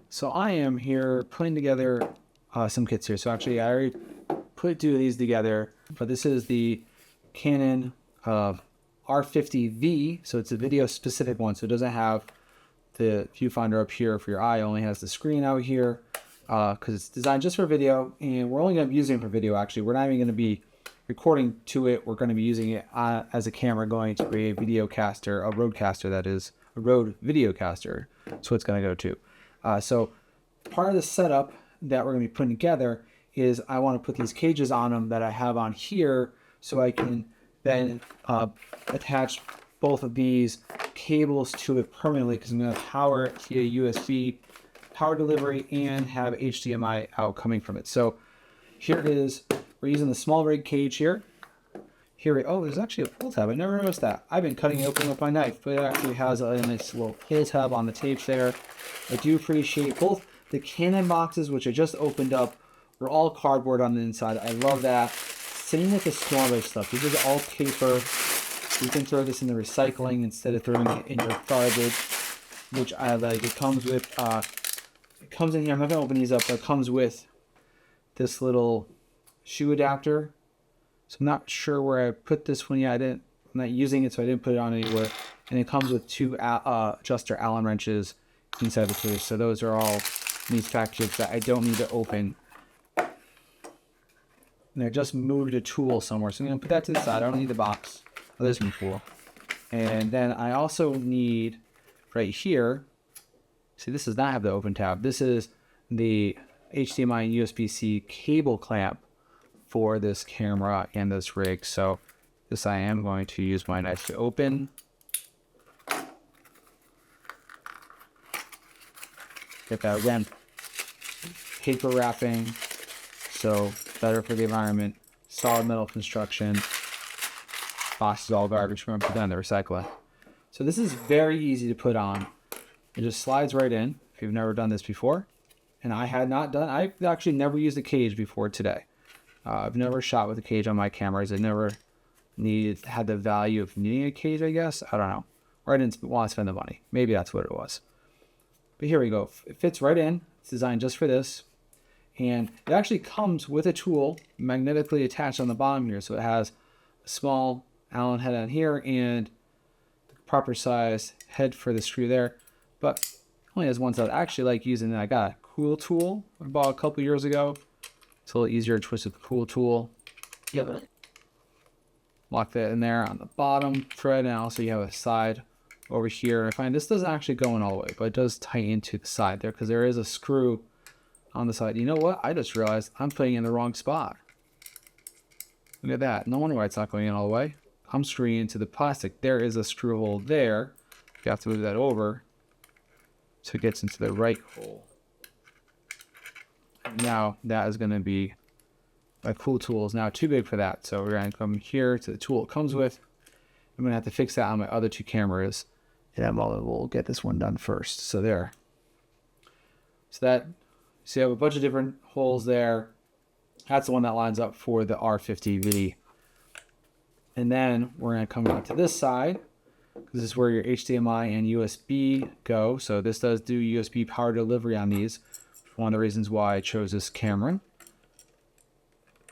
So I am here putting together some kits here. So actually I already put two of these together, but this is the Canon R50 V. So it's a video specific one. So it doesn't have the viewfinder up here for your eye. It only has the screen out here because it's designed just for video, and we're only going to be using it for video. Actually, we're not even going to be recording to it. We're going to be using it as a camera going to a videocaster, a roadcaster, that is a Rode videocaster. So it's going to go to. So part of the setup that we're going to be putting together is I want to put these cages on them that I have on here, so I can then attach both of these cables to it permanently, because I'm going to power it via USB power delivery and have HDMI out coming from it. So here it is. We're using the SmallRig cage here. Oh, there's actually a pull tab. I never noticed that. I've been cutting it open with my knife, but it actually has a nice little pull tab on the tapes there. I do appreciate both the Canon boxes, which I just opened up, are all cardboard on the inside. I love that. Same with the SmallRig stuff. This is all paper. You can throw this in the recycling instead of throwing it in your garbage, which I like. It comes with, it comes in here. I'm not going to open these up, but it comes with this little shoe adapter. So I'm not sure where I put this one yet. I'm not using it, so I didn't put it on anywhere. And it comes with two adjuster Allen wrenches inside the case. So those are all these packages that I don't need to open. And I just moved a tool somewhere, so I'm going to put that to the side. I don't need the box. Oh, this one's cool. And then I also need right here. See, this does not have the open tab. This is the HDMI and USB-C cable clamp for this camera and this rig. So this I am going to use my knife to open. Get that again. Paper wrapping, so better for the environment. Solid metal construction. Box is all garbage. We're going to put that in the recycler. So this is very easy to put on. It just slides right in if you've never done this before. And I've actually never used a cage before today. I've never shot with a cage on my cameras. I never had the value of needing a cage, I guess. I don't know. Or I didn't want to spend the money. Maybe that's what it was. But here we go. It fits right in. It's designed just for this. And it actually comes with a tool magnetically attached on the bottom here. So it has a small Allen head on here and the proper size head for the screw there. But it only has one side. I actually like using it. I got a cool tool I bought a couple years ago. It's a little easier to twist with the cool tool. Yep. Lock that in there on the bottom thread, and also you have a side over here. I find this doesn't actually go in all the way, but it does tighten to the side there because there is a screw on the side. You know what? I just realized I'm putting it in the wrong spot. Look at that. No wonder why it's not going in all the way. I'm screwing into the plastic. There is a screw hole there. You have to move that over so it gets into the right hole. Now that is going to be a cool tool is now too big for that. So we're going to come here to the tool it comes with. I'm going to have to fix that on my other two cameras. And we'll get this one done first. So there. So that, so you have a bunch of different holes there. That's the one that lines up for the R50 V. And then we're going to come out to this side. This is where your HDMI and USB go. So this does do USB power delivery on these. One of the reasons why I chose this camera.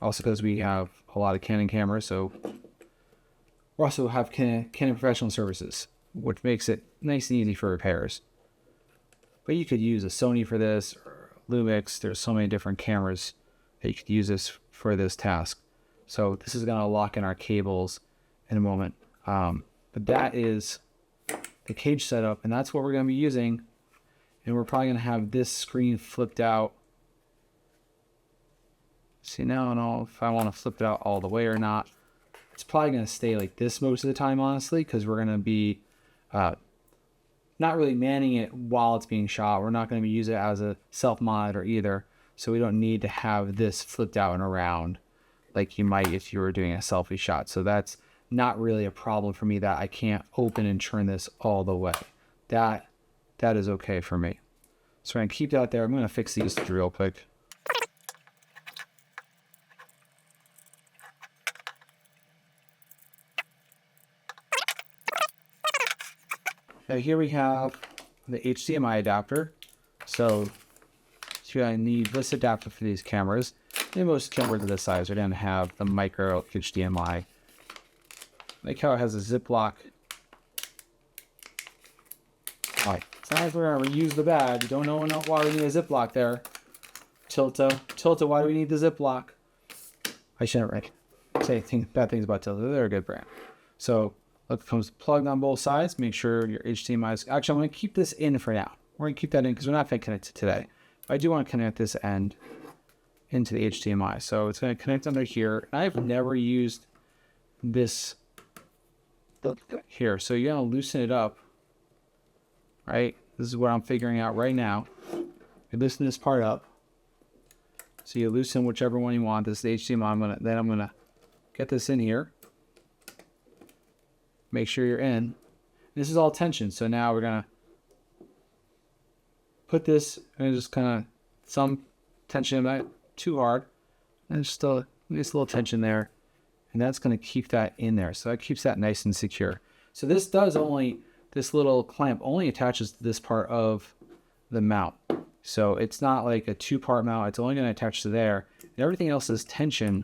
Also because we have a lot of Canon cameras, so we also have Canon Professional Services, which makes it nice and easy for repairs. But you could use a Sony for this, or Lumix. There's so many different cameras that you could use this for this task. So this is going to lock in our cables in a moment. But that is the cage setup, and that's what we're going to be using. And we're probably going to have this screen flipped out. See, now I don't know if I want to flip it out all the way or not. It's probably going to stay like this most of the time, honestly, because we're going to be not really manning it while it's being shot. We're not going to be using it as a self-monitor either. So we don't need to have this flipped out and around like you might if you were doing a selfie shot. So that's not really a problem for me that I can't open and turn this all the way. That is okay for me. So I'm going to keep that there. I'm going to fix these real quick. Now here we have the HDMI adapter. So I need this adapter for these cameras. And most cameras of this size are going to have the micro HDMI. Like how it has a Ziploc. Alright, sometimes we're going to reuse the bag. You don't know why we need a Ziploc there. Tilta, why do we need the Ziploc? I shouldn't say bad things about Tilta. They're a good brand. So, it comes plugged on both sides. Make sure your HDMI is... Actually, I'm going to keep this in for now. We're going to keep that in because we're not going to connect it today. I do want to connect this end into the HDMI. So it's going to connect under here. I've never used this here. So you're going to loosen it up, right? This is what I'm figuring out right now. You loosen this part up. So you loosen whichever one you want. This is the HDMI. Then I'm going to get this in here. Make sure you're in. This is all tension. So now we're going to put this and just kind of some tension, not too hard, and just a little tension there, and that's going to keep that in there. So that keeps that nice and secure. So this little clamp only attaches to this part of the mount. So it's not like a two-part mount. It's only going to attach to there. And everything else is tension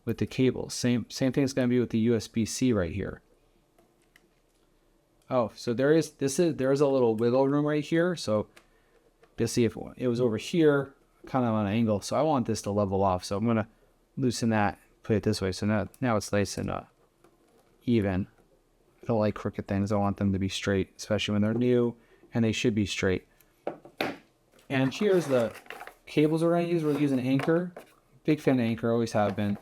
with the cable. Same thing is going to be with the USB-C right here. Oh, so there is a little wiggle room right here. So to see if it was over here, kind of on an angle. So I want this to level off. So I'm going to loosen that, put it this way. So now it's nice and even. I don't like crooked things. I want them to be straight, especially when they're new, and they should be straight. And here's the cables we're going to use. We're using Anchor. Big fan of Anchor, always have been.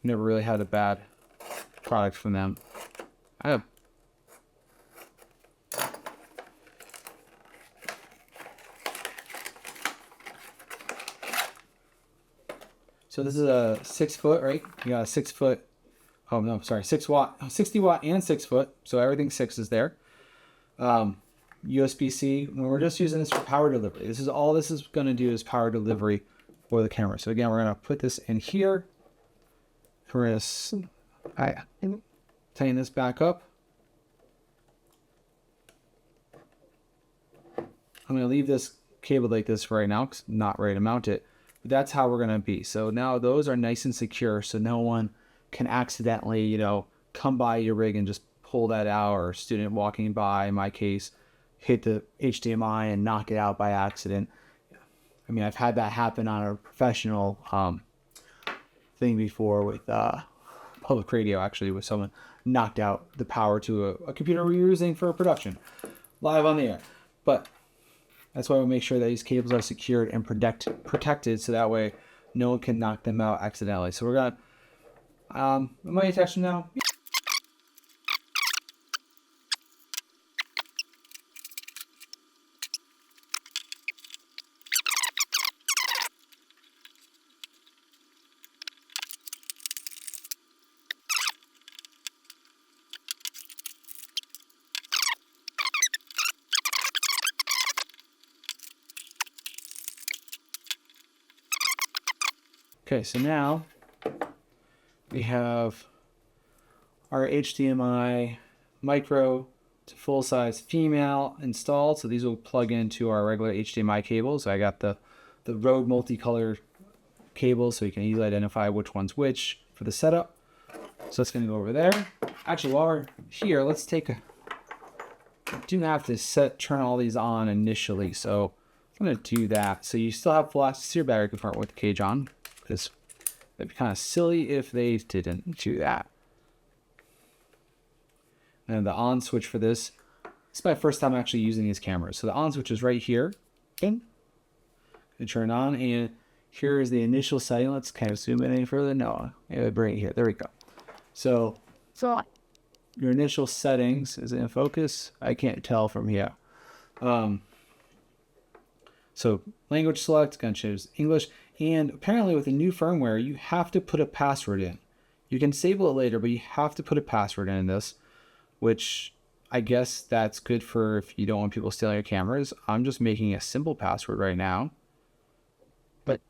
Never really had a bad product from them. So this is a 6 foot, right? You got a 6 foot, 6 watt, 60 watt and 6 foot. So everything 6 is there. USB-C, we're just using this for power delivery. This is all this is going to do is power delivery for the camera. So again, we're going to put this in here. We're going to tighten this back up. I'm going to leave this cable like this for right now because I'm not ready to mount it. But that's how we're going to be. So now those are nice and secure, so no one can accidentally, come by your rig and just pull that out, or a student walking by, in my case, hit the HDMI and knock it out by accident. I mean, I've had that happen on a professional thing before with public radio, actually, with someone knocked out the power to a computer we were using for production, live on the air. But that's why we make sure that these cables are secured and protected, so that way no one can knock them out accidentally. So we're gonna, am I attached now? Okay, so now we have our HDMI micro to full size female installed. So these will plug into our regular HDMI cables. So I got the Rode multicolor cables, so you can easily identify which one's which for the setup. So it's going to go over there. Actually, while we're here, let's take a... I do have to turn all these on initially, so I'm going to do that. So you still have full access to your battery compartment with the cage on. Because it'd be kind of silly if they didn't do that. And the on switch for this is my first time actually using these cameras. So the on switch is right here. Ding. Turn on, and here is the initial setting. Let's kind of zoom in any further. No, bring it here. There we go. So your initial settings, is it in focus? I can't tell from here. So language select, going to choose English. And apparently with the new firmware, you have to put a password in. You can disable it later, but you have to put a password in this, which I guess that's good for if you don't want people stealing your cameras. I'm just making a simple password right now, but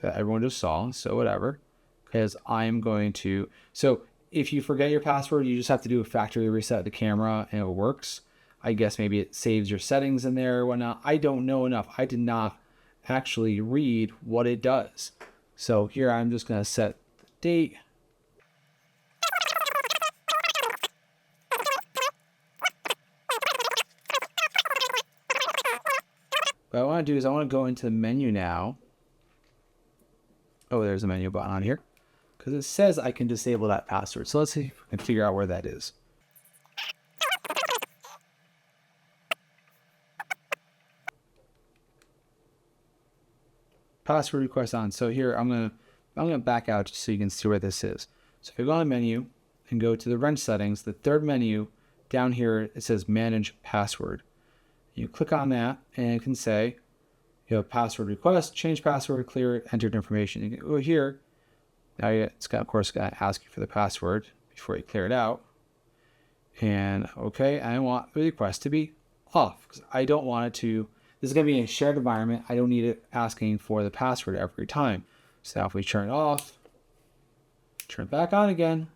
everyone just saw, so whatever, because I'm going to... So if you forget your password, you just have to do a factory reset of the camera and it works. I guess maybe it saves your settings in there or whatnot. I don't know enough. I did not actually read what it does. So here I'm just going to set the date. What I want to do is I want to go into the menu now. Oh, there's a menu button on here because it says I can disable that password. So let's see if we can figure out where that is. Password request on. So here I'm gonna back out just so you can see where this is. So if you go on the menu and go to the wrench settings, the third menu down here, it says manage password. You click on that and it can say, you have password request, change password, clear it, entered information. You can go here. Now it's got, of course, got to ask you for the password before you clear it out. And okay, I want the request to be off because I don't want it to. This is going to be a shared environment. I don't need it asking for the password every time. So now if we turn it off, turn it back on again.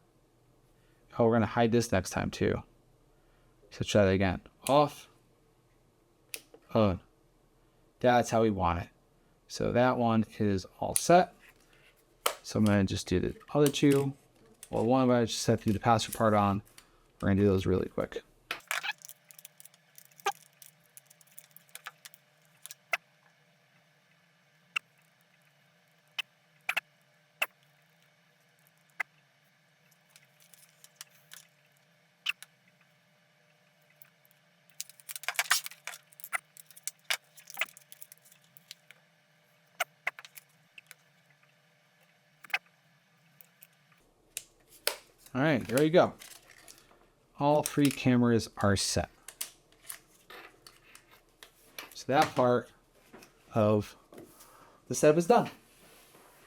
Oh, we're going to hide this next time too. So try that again. Off, on. That's how we want it. So that one is all set. So I'm going to just do the other two. Well, one of I just set the password part on. We're going to do those really quick. All right, there you go. All three cameras are set. So that part of the setup is done.